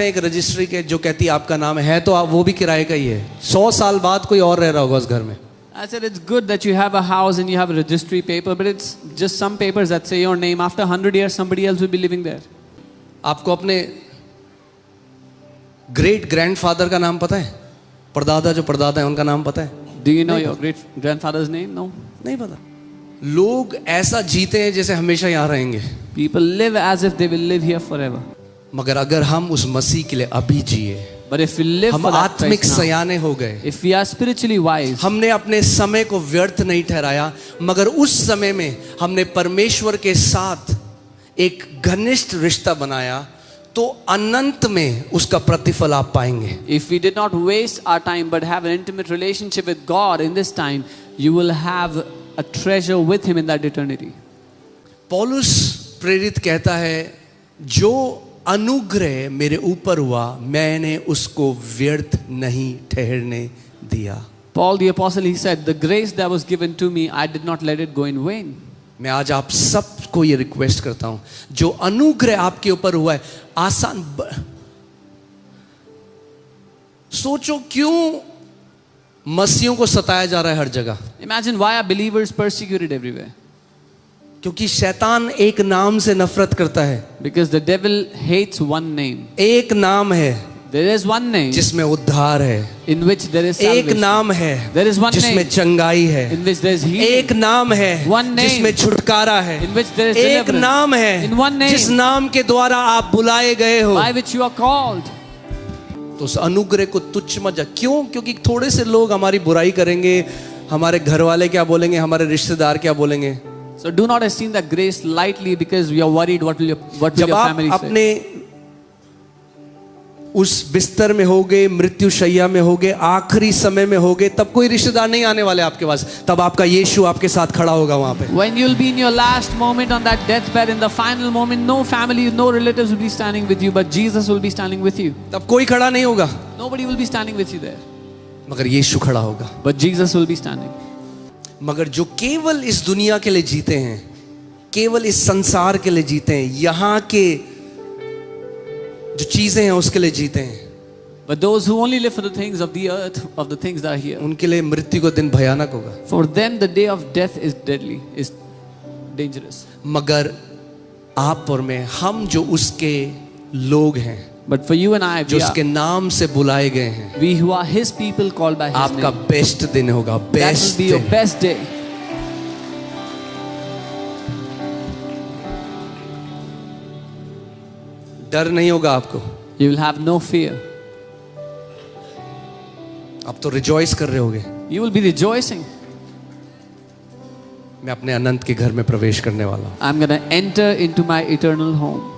एक रजिस्ट्री के जो कहती है आपका नाम है तो आप वो भी किराए का ही है। 100 साल बाद कोई और रह रहा होगा उस घर में। I said it's good that you have a house and you have a registry paper, but it's just some papers that say your name. After 100 years, somebody else will be living there. आपको अपने great grandfather का नाम पता है? परदादा जो परदादा है उनका नाम पता है? Do you know your great grandfather's name? No. नहीं पता। लोग ऐसा जीते हैं जैसे हमेशा यहाँ रहेंगे। People live as if they will live here forever. मगर अगर हम उस मसीह के लिए अभी जिए, But if we live हम for that आत्मिक Christ now, सयाने हो गए, if we are spiritually wise, हमने अपने समय को व्यर्थ नहीं ठहराया, मगर उस समय में हमने परमेश्वर के साथ एक घनिष्ठ रिश्ता बनाया, तो अनंत में उसका प्रतिफल आप पाएंगे। if we did not waste our time but have an intimate relationship with God in this time, you will have a treasure with Him in that eternity. पौलुस प्रेरित कहता है, जो अनुग्रह मेरे ऊपर हुआ मैंने उसको व्यर्थ नहीं ठहरने दिया। Paul the apostle, he said, the grace that was given to me, I did not let it go in vain. मैं आज आप सबको ये रिक्वेस्ट करता हूं, जो अनुग्रह आपके ऊपर हुआ है, सोचो क्यों मसीहों को सताया जा रहा है हर जगह। Imagine why are believers persecuted everywhere? क्योंकि शैतान एक नाम से नफरत करता है। Because the devil hates one name. एक नाम है, There is one name जिसमें उद्धार है। in which there is एक salvation. नाम है, There is one जिसमें name चंगाई है। in which there is healing. एक नाम है, One name जिसमें छुटकारा है। in which there is एक deliverance. नाम है, In one name जिस नाम के द्वारा आप बुलाए गए हो। by which you are called. तो उस अनुग्रह को तुच्छ मत जा। क्यों? क्योंकि थोड़े से लोग हमारी बुराई करेंगे, हमारे घर वाले क्या बोलेंगे, हमारे रिश्तेदार क्या बोलेंगे। So do not esteem that grace lightly because we are worried what will your family जब आप say. अपने उस बिस्तर में होगे, मृत्यु शैया में होगे, आखिरी समय में होगे, तब कोई रिश्तेदार नहीं आने वाले आपके पास, तब आपका यीशु आपके साथ खड़ा होगा वहां पे। When you'll be in your last moment on that deathbed, in the final moment, no family, no relatives will be standing with you, but Jesus will be standing with you. तब कोई खड़ा नहीं होगा, Nobody will be standing with you there, मगर यीशु खड़ा होगा। but Jesus will be standing. मगर जो केवल इस दुनिया के लिए जीते हैं, केवल इस संसार के लिए जीते हैं, यहाँ के जो चीजें हैं उसके लिए जीते हैं, But those who only live for the things of the earth, of the things that are here, उनके लिए मृत्यु का दिन भयानक होगा। for them the day of death is deadly, is dangerous. मगर आप और मैं, हम जो उसके लोग हैं, But for you and I, जो उसके नाम से बुलाए गए हैं, we who are His people called by His आपका name, बेस्ट दिन होगा। that will best be your दिन। best day. डर नहीं होगा आपको, You will have no fear. आप तो रिजॉइस कर रहे होगे। You will be rejoicing. मैं अपने अनंत के घर में प्रवेश करने वाला हूं। I'm going to enter into my eternal home.